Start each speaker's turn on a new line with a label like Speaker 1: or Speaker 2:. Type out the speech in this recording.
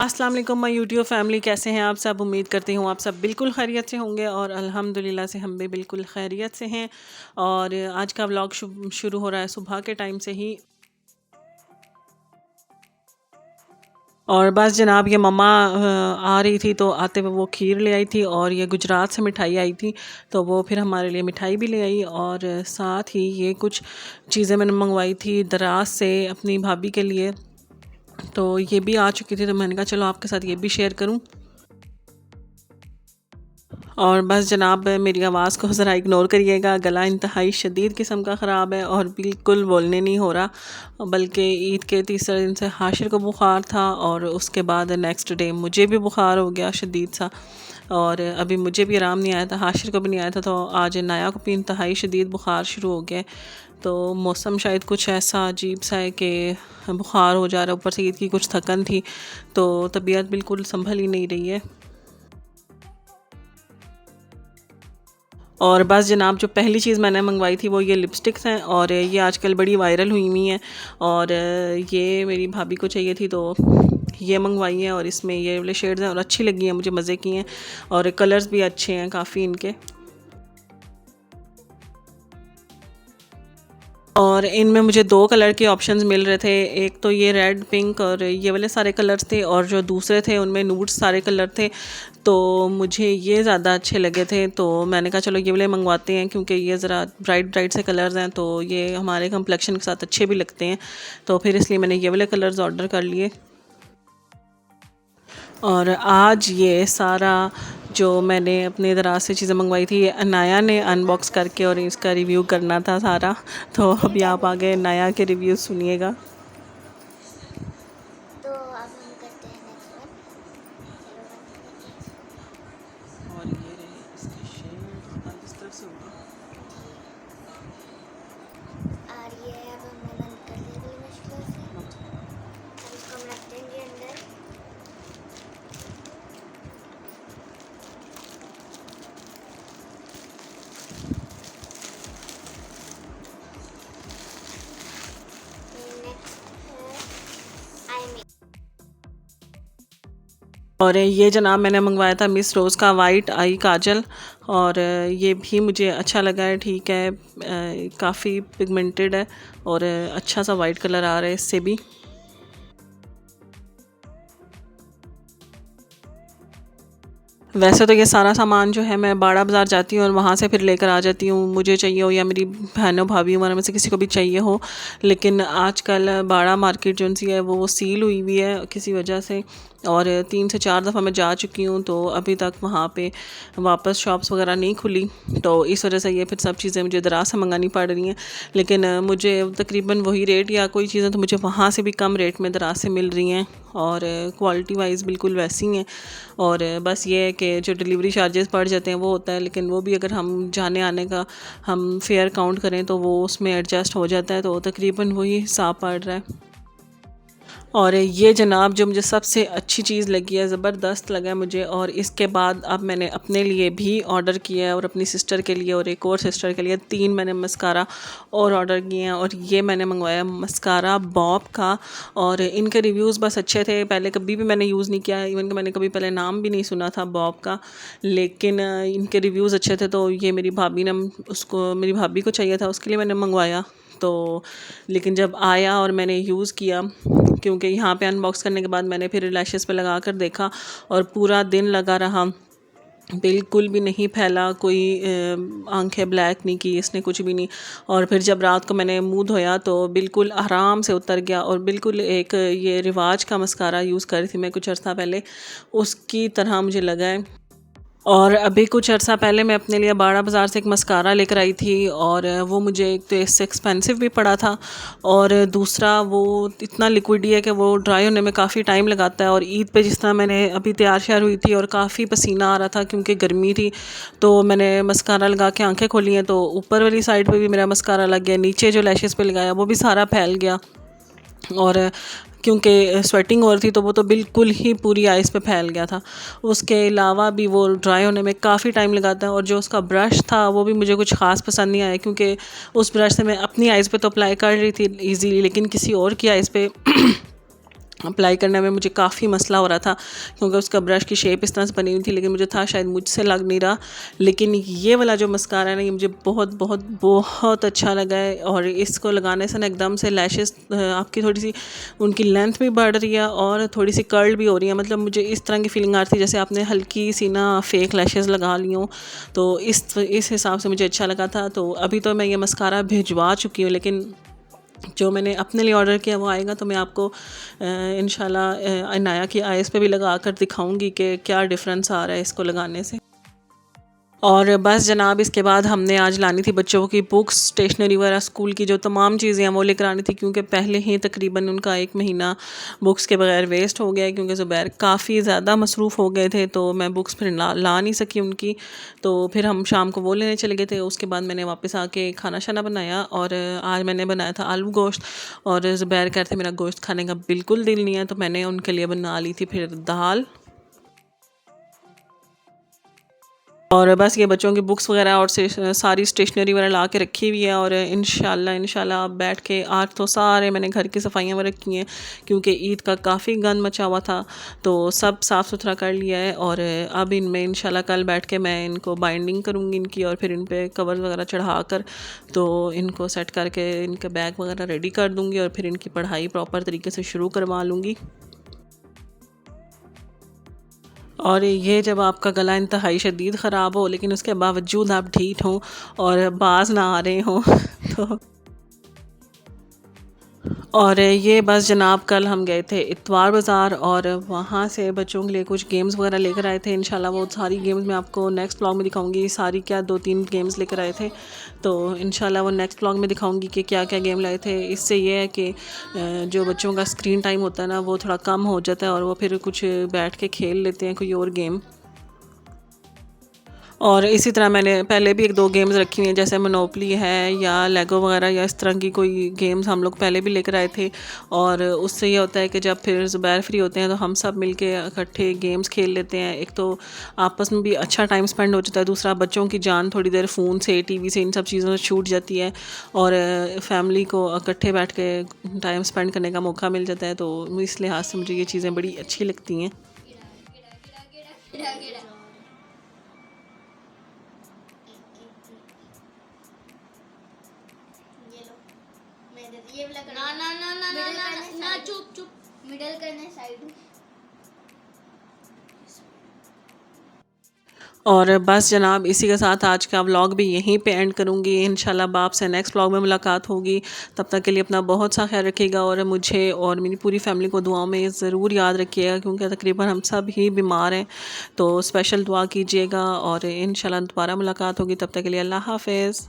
Speaker 1: अस्सलाम वालेकुम my YouTube family, कैसे हैं आप सब। उम्मीद करती हूँ आप सब बिल्कुल खैरियत से होंगे और अल्हम्दुलिल्लाह से हम भी बिल्कुल खैरियत से हैं। और आज का व्लॉग शुरू हो रहा है सुबह के टाइम से ही। और बस जनाब ये मम्मा आ रही थी तो आते हुए वो खीर ले आई थी और ये गुजरात से मिठाई आई थी, तो वो फिर हमारे लिए मिठाई भी ले आई। और साथ ही ये कुछ चीज़ें मैंने मंगवाई थी दराज से अपनी भाभी के लिए, तो ये भी आ चुकी थी, तो मैंने कहा चलो आपके साथ ये भी शेयर करूं। और बस जनाब मेरी आवाज़ को ज़रा इग्नोर करिएगा, गला इंतहाई शदीद किस्म का ख़राब है और बिल्कुल बोलने नहीं हो रहा। बल्कि ईद के तीसरे दिन से हाशिर को बुखार था और उसके बाद नेक्स्ट डे मुझे भी बुखार हो गया शदीद सा, और अभी मुझे भी आराम नहीं आया था, हाशिर को भी नहीं आया था, तो आज नाया को भी इंतहाई शदीद बुखार शुरू हो गया। तो मौसम शायद कुछ ऐसा अजीब सा है कि बुखार हो जा रहा है, ऊपर से ईद की कुछ थकन थी, तो तबीयत बिल्कुल संभल ही नहीं रही है। और बस जनाब जो पहली चीज़ मैंने मंगवाई थी वो ये लिपस्टिक्स हैं, और ये आजकल बड़ी वायरल हुई हैं, और ये मेरी भाभी को चाहिए थी तो ये मंगवाई हैं। और इसमें ये वाले शेड्स हैं और अच्छी लगी हैं, मुझे मज़े की हैं, और कलर्स भी अच्छे हैं काफ़ी इनके। और इनमें मुझे दो कलर के ऑप्शंस मिल रहे थे, एक तो ये रेड पिंक और ये वाले सारे कलर्स थे, और जो दूसरे थे उनमें नूड्स सारे कलर थे, तो मुझे ये ज़्यादा अच्छे लगे थे, तो मैंने कहा चलो ये वाले मंगवाते हैं, क्योंकि ये ज़रा ब्राइट ब्राइट से कलर्स हैं, तो ये हमारे कम्प्लेक्शन के साथ अच्छे भी लगते हैं, तो फिर इसलिए मैंने ये वाले कलर्स ऑर्डर कर लिए। और आज ये सारा जो मैंने अपने दराज से चीज़ें मंगवाई थी ये अनाया ने अनबॉक्स करके और इसका रिव्यू करना था सारा, तो अभी आप आगे अनाया के रिव्यू सुनिएगा।
Speaker 2: तो अब हम करते हैं नेक्स्ट वन। चलो
Speaker 1: और ये रहे इसके शेड किस तरफ से होगा।
Speaker 2: आ रही है, अब हमने बंद कर दिया बड़ी मुश्किल से। अब इसको हम रख देंगे अंदर। नेक्स्ट है आई मेक।
Speaker 1: और ये जनाब मैंने मंगवाया था मिस रोज़ का वाइट आई काजल, और ये भी मुझे अच्छा लगा है, ठीक है, काफ़ी पिगमेंटेड है और अच्छा सा वाइट कलर आ रहा है इससे भी। वैसे तो ये सारा सामान जो है मैं बाड़ा बाज़ार जाती हूँ और वहाँ से फिर लेकर आ जाती हूँ, मुझे चाहिए हो या मेरी बहनों भाभी हमारे में से किसी को भी चाहिए हो। लेकिन आजकल बाड़ा मार्केट जो सी है वो सील हुई हुई है किसी वजह से, और 3 से 4 दफ़ा मैं जा चुकी हूँ, तो अभी तक वहाँ पे वापस शॉप्स वगैरह नहीं खुली, तो इस वजह से ये फिर सब चीज़ें मुझे दराज से मंगानी पड़ रही हैं। लेकिन मुझे तकरीबन वही रेट या कोई चीज़ें तो मुझे वहाँ से भी कम रेट में दराज से मिल रही हैं, और क्वालिटी वाइज बिल्कुल वैसी हैं। और बस ये है कि जो डिलीवरी चार्जेस पड़ जाते हैं वो होता है, लेकिन वो भी अगर हम जाने आने का हम फेयर काउंट करें तो वो उसमें एडजस्ट हो जाता है, तो तकरीबन वही हिसाब पड़ रहा है। और ये जनाब जो मुझे सबसे अच्छी चीज़ लगी है, ज़बरदस्त लगा है मुझे, और इसके बाद अब मैंने अपने लिए भी ऑर्डर किया है और अपनी सिस्टर के लिए और एक और सिस्टर के लिए 3 मैंने मस्कारा और ऑर्डर किए हैं। और ये मैंने मंगवाया मस्कारा बॉब का, और इनके रिव्यूज़ बस अच्छे थे, पहले कभी भी मैंने यूज़ नहीं किया, इवन कि मैंने कभी पहले नाम भी नहीं सुना था बॉब का, लेकिन इनके रिव्यूज़ अच्छे थे, तो ये मेरी भाभी ने उसको मेरी भाभी को चाहिए था, उसके लिए मैंने मंगवाया। तो लेकिन जब आया और मैंने यूज़ किया, क्योंकि यहाँ पे अनबॉक्स करने के बाद मैंने फिर लैशेस पे लगा कर देखा और पूरा दिन लगा रहा, बिल्कुल भी नहीं फैला, कोई आंखें ब्लैक नहीं की इसने, कुछ भी नहीं। और फिर जब रात को मैंने मुंह धोया तो बिल्कुल आराम से उतर गया, और बिल्कुल एक ये रिवाज का मस्कारा यूज़ कर रही थी मैं कुछ अर्सा पहले, उसकी तरह मुझे लगा है। और अभी कुछ अर्सा पहले मैं अपने लिए बाड़ा बाज़ार से एक मस्कारा लेकर आई थी, और वो मुझे एक तो इससे एक्सपेंसिव भी पड़ा था, और दूसरा वो इतना लिक्विडी है कि वो ड्राई होने में काफ़ी टाइम लगाता है। और ईद पे जिस तरह मैंने अभी तैयार श्यार हुई थी और काफ़ी पसीना आ रहा था क्योंकि गर्मी थी, तो मैंने मस्कारा लगा के आंखें खोली हैं, तो ऊपर वाली साइड पे भी मेरा मस्कारा लग गया, नीचे जो लैशेज़ पे लगाया वो भी सारा फैल गया, और क्योंकि स्वेटिंग हो रही थी तो वो तो बिल्कुल ही पूरी आइस पे फैल गया था। उसके अलावा भी वो ड्राई होने में काफ़ी टाइम लगाता है, और जो उसका ब्रश था वो भी मुझे कुछ ख़ास पसंद नहीं आया, क्योंकि उस ब्रश से मैं अपनी आइस पे तो अप्लाई कर रही थी इजीली, लेकिन किसी और की आइस पे अप्लाई करने में मुझे काफ़ी मसला हो रहा था, क्योंकि उसका ब्रश की शेप इस तरह से बनी हुई थी, लेकिन मुझे था शायद मुझसे लग नहीं रहा। लेकिन ये वाला जो मस्कारा है ना, ये मुझे बहुत बहुत बहुत अच्छा लगा है। और इसको लगाने से ना एकदम से लैशेस आपकी थोड़ी सी उनकी लेंथ भी बढ़ रही है और थोड़ी सी कर्ल भी हो रही है। मतलब मुझे इस तरह की फीलिंग आ रही थी जैसे आपने हल्की सी ना फेक लैशेस लगा ली हों। तो इस हिसाब से मुझे अच्छा लगा था। तो अभी तो मैं ये मस्कारा भिजवा चुकी हूँ, लेकिन जो मैंने अपने लिए ऑर्डर किया वो आएगा तो मैं आपको इंशाल्लाह इनाया की आइज़ पे भी लगा कर दिखाऊंगी कि क्या डिफरेंस आ रहा है इसको लगाने से। और बस जनाब, इसके बाद हमने आज लानी थी बच्चों की बुक्स, स्टेशनरी वगैरह, स्कूल की जो तमाम चीज़ें हैं वो लेकर आनी थी, क्योंकि पहले ही तकरीबन उनका 1 महीना बुक्स के बगैर वेस्ट हो गया है, क्योंकि ज़ुबैर काफ़ी ज़्यादा मसरूफ़ हो गए थे। तो मैं बुक्स फिर ला नहीं सकी उनकी। तो फिर हम शाम को वो लेने चले गए थे। उसके बाद मैंने वापस आके खाना शाना बनाया, और आज मैंने बनाया था आलू गोश्त। और ज़ुबैर कहते मेरा गोश्त खाने का बिल्कुल दिल नहीं है, तो मैंने उनके लिए बना ली थी फिर दाल। और बस ये बच्चों की बुक्स वगैरह और से सारी स्टेशनरी वगैरह ला के रखी हुई है। और इंशाल्लाह अब बैठ के आज तो सारे मैंने घर की सफाइयाँ वगैरह की हैं, क्योंकि ईद का काफ़ी गंद मचा हुआ था। तो सब साफ़ सुथरा कर लिया है। और अब इनमें इंशाल्लाह कल बैठ के मैं इनको बाइंडिंग करूँगी इनकी, और फिर इन पर कवर वगैरह चढ़ा कर तो इनको सेट करके इनके बैग वगैरह रेडी कर दूँगी, और फिर इनकी पढ़ाई प्रॉपर तरीके से शुरू करवा लूँगी। और ये जब आपका गला इंतहाई शदीद ख़राब हो, लेकिन उसके बावजूद आप ढीठ हों और बाज़ ना आ रहे हों तो। और ये बस जनाब, कल हम गए थे इतवार बाज़ार, और वहाँ से बच्चों के लिए कुछ गेम्स वगैरह लेकर आए थे। इंशाल्लाह वो सारी गेम्स मैं आपको नेक्स्ट व्लॉग में दिखाऊंगी। सारी क्या 2-3 गेम्स लेकर आए थे, तो इंशाल्लाह वो नेक्स्ट व्लॉग में दिखाऊंगी कि क्या क्या गेम लाए थे। इससे ये है कि जो बच्चों का स्क्रीन टाइम होता है ना, वो थोड़ा कम हो जाता है, और वो फिर कुछ बैठ के खेल लेते हैं कोई और गेम। और इसी तरह मैंने पहले भी 1-2 गेम्स रखी हुई हैं, जैसे मोनोपली है या लेगो वगैरह, या इस तरह की कोई गेम्स हम लोग पहले भी लेकर आए थे। और उससे ये होता है कि जब फिर ज़ुबैर फ्री होते हैं तो हम सब मिलके इकट्ठे गेम्स खेल लेते हैं। एक तो आपस में भी अच्छा टाइम स्पेंड हो जाता है, दूसरा बच्चों की जान थोड़ी देर फ़ोन से, टीवी से, इन सब चीज़ों से छूट जाती है, और फैमिली को इकट्ठे बैठ के टाइम स्पेंड करने का मौका मिल जाता है। तो इस लिहाज से मुझे ये चीज़ें बड़ी अच्छी लगती हैं।
Speaker 2: ये लो, ये वाला करना। ना ना ना ना ना ना ना, चुप चुप, मिडल करने साइड।
Speaker 1: और बस जनाब, इसी के साथ आज का व्लॉग भी यहीं पे एंड करूँगी। इंशाल्लाह आपसे नेक्स्ट व्लॉग में मुलाकात होगी। तब तक के लिए अपना बहुत सा ख्याल रखिएगा, और मुझे और मेरी पूरी फैमिली को दुआओं में ज़रूर याद रखिएगा, क्योंकि तकरीबन हम सब ही बीमार हैं। तो स्पेशल दुआ कीजिएगा, और इंशाल्लाह दोबारा मुलाकात होगी। तब तक के लिए अल्लाह हाफ़िज़।